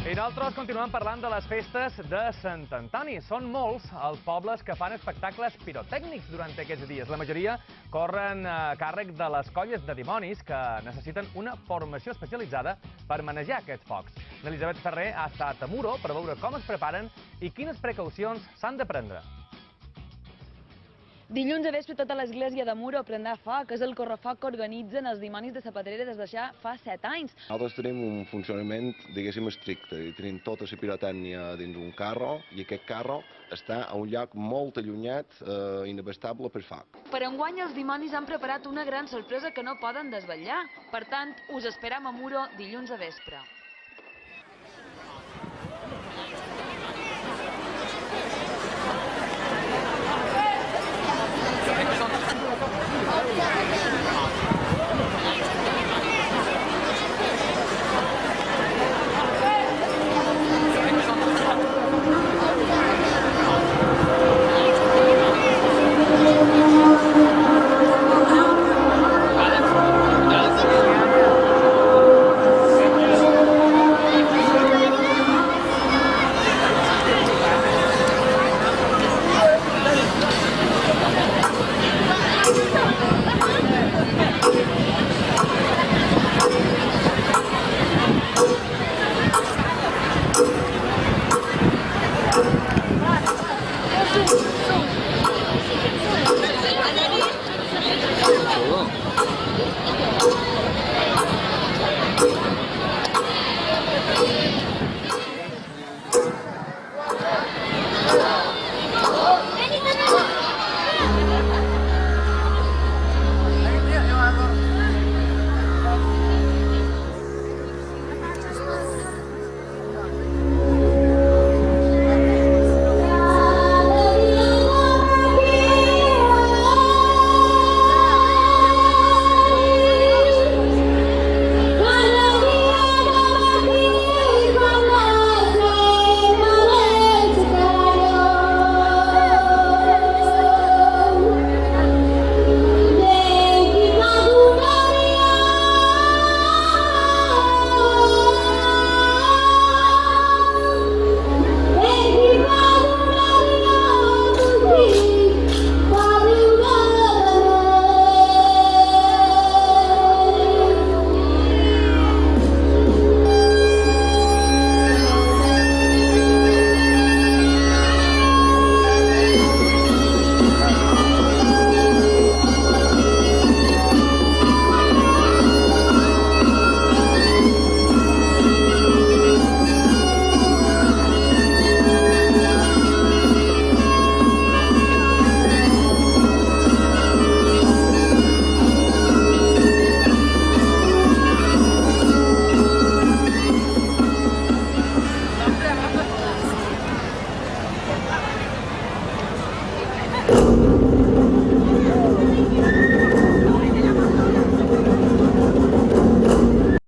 I nosaltres continuem parlant de les festes de Sant Antoni. Són molts els pobles que fan espectacles pirotècnics durant aquests dies. La majoria corren a càrrec de les colles de dimonis que necessiten una formació especialitzada per manejar aquests focs. Elisabet Ferrer ha estat a Muro per veure com es preparen i quines precaucions s'han de prendre. Dilluns a vespre tota l'església de Muro prendrà foc. És el correfoc que organitzen els dimonis de la Pedrera des de fa 7 anys. Nosaltres tenim un funcionament, diguéssim, estricte. Tenim tota la pirotècnia dins un carro i aquest carro està a un lloc molt allunyat, inabastable per foc. Per enguany els dimonis han preparat una gran sorpresa que no poden desvetllar. Per tant, us esperam a Muro dilluns a vespre.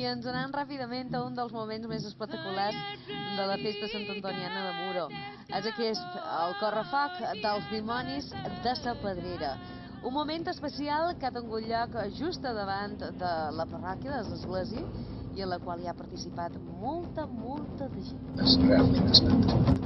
Ens anant ràpidament a un dels moments més espectaculars de la festa santantoniana de Muro. És aquest, el correfoc dels dimonis de la Pedrera. Un moment especial que ha tingut lloc just a davant de la parròquia de l'església i en la qual hi ha participat molta de gent. És realment espectacular.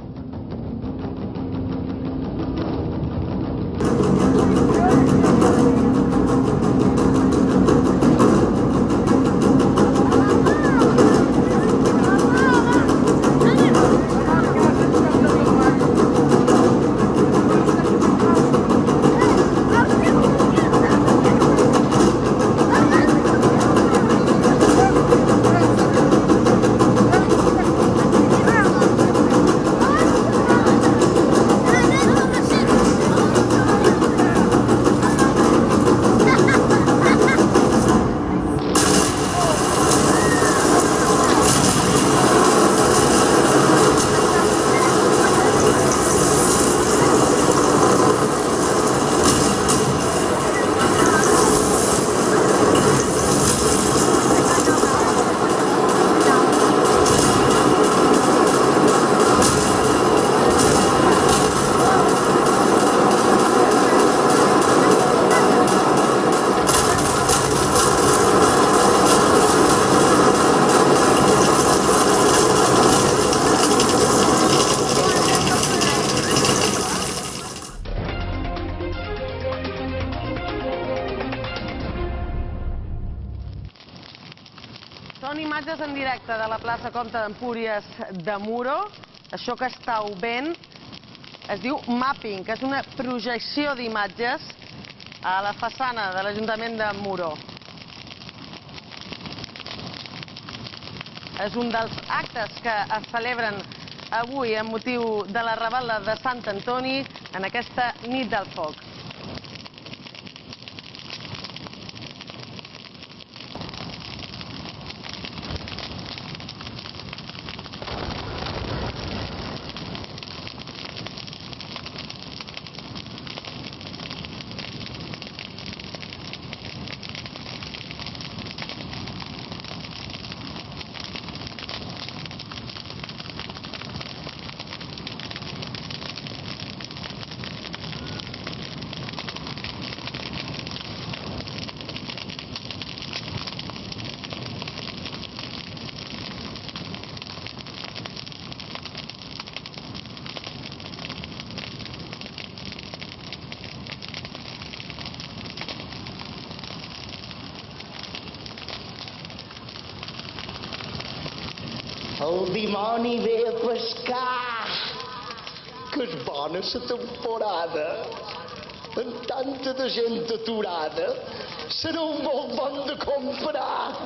Són imatges en directe de la plaça Comte d'Empúries de Muro. Això que estàu veient es diu mapping, que és una projecció d'imatges a la façana de l'Ajuntament de Muro. És un dels actes que es celebren avui amb motiu de la Raval·la de Sant Antoni en aquesta nit del foc. El dimoni ve a pescar, que és bona la temporada. Amb tanta de gent aturada, serà un molt bon de comprar.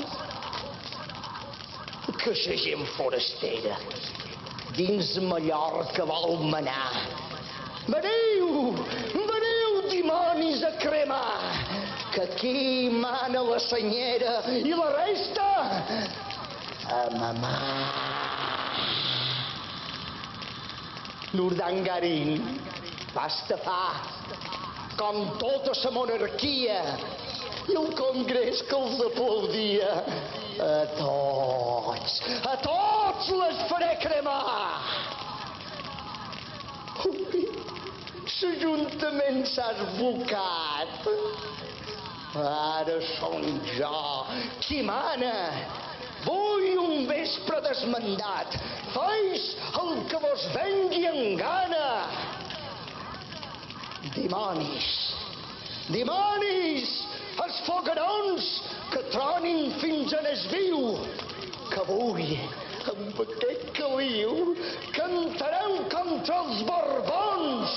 Que la gent forastera dins Mallorca vol manar. Veniu, veniu, dimonis, a cremar, que aquí mana la senyera i la resta a mamar. L'Urdangarín va estafar, com tota la monarquia, i el congrés que els aplaudia. A tots les faré cremar! Ui, l'Ajuntament s'ha esbocat. Ara som jo qui mana. Vull un vespre desmandat. Feis el que vos vengui en gana. Dimonis, dimonis, els foguerons que tronin fins en es viu, que avui, amb aquest caliu, cantarem contra els Borbons.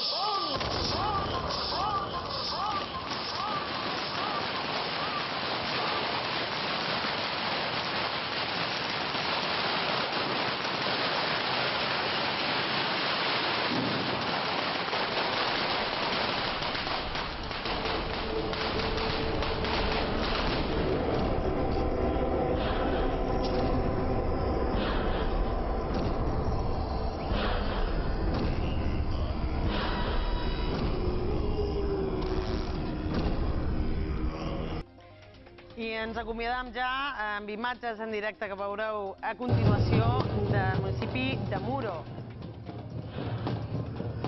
I ens acomiadam ja amb imatges en directe que veureu a continuació del municipi de Muro.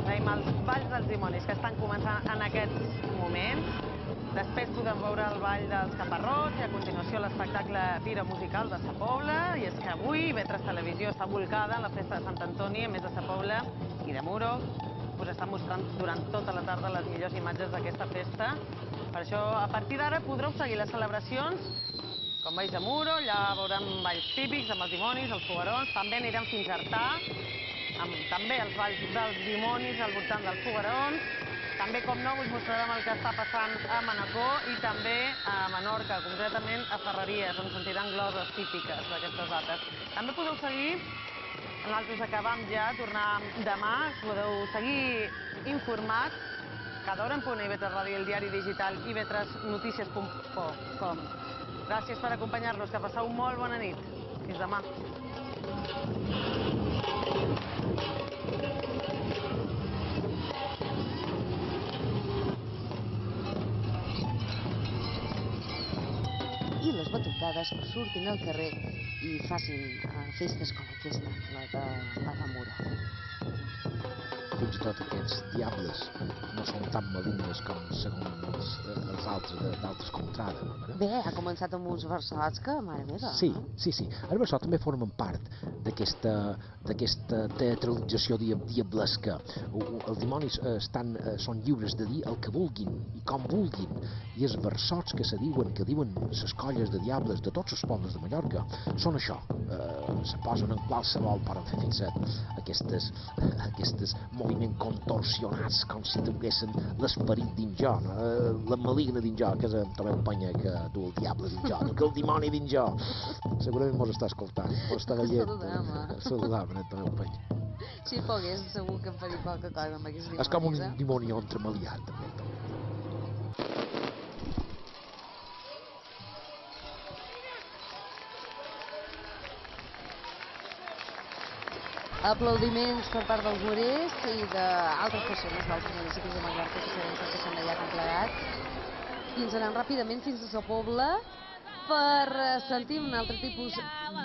Veiem els balls dels dimonis que estan començant en aquests moments. Després podem veure el ball dels caparrots i a continuació l'espectacle Fira Musical de Sa Pobla. I és que avui Vetres Televisió està volcada en la festa de Sant Antoni, a més de Sa Pobla i de Muro. Us està mostrant durant tota la tarda les millors imatges d'aquesta festa. Per això, a partir d'ara, podreu seguir les celebracions, com veus a Muro, allà veurem balls típics amb els dimonis, els foguerons, també anirem fins a Artà, amb també els balls dels dimonis al voltant dels foguerons, també, com no, us mostrarem el que està passant a Manacor i també a Menorca, concretament a Ferreries, on sentiran gloses típiques d'aquestes dates. També podeu seguir, nosaltres acabam ja, tornar demà, podeu seguir informats cada hora en punt a IB3 Ràdio, el diari digital ib3noticias.com. Gràcies per acompanyar-nos, que passeu molt bona nit. Fins demà. I les batucades surtin al carrer i facin festes com aquesta, la de Muro. fins i tot aquests diables no són tan malignes com segons els altres d'altres contrades. Bé, ha començat amb uns versots que, mare meva. Sí. Els versots també formen part d'aquesta teatralització diablesca. Els dimonis són lliures de dir el que vulguin i com vulguin, i els versots que diuen les colles de diables de tots els pobles de Mallorca són això. Se posen en qualsevol, poden fer fins a aquests moviments contorsionats com si tinguessin l'esperit dins jo, la maligna dins jo, que és en Tomeu Penya que du el diable dins jo, que el dimoni dins jo. Segurament mos està escoltant, mos està veient. Saludam, en Tomeu Penya. Si pogués, segur que em faria qualque cosa amb aquests dimonis. És com un dimoni entremaliat, també. Aplaudiments per part dels morers i d'altres persones d'altres municipis de Mallorca que sabem que s'han allà plegat i ens anem ràpidament fins a Sa Pobla per sentir un altre tipus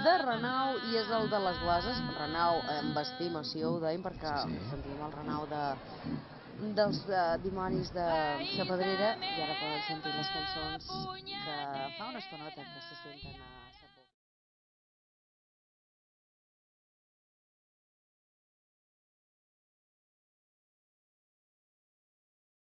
de renou i és el de les gloses, renou amb estimació ho deim perquè sentim el renou dels dimonis de Sa Pedrera i ara poden sentir les cançons que fa una estonota que se senten a Sa Pobla.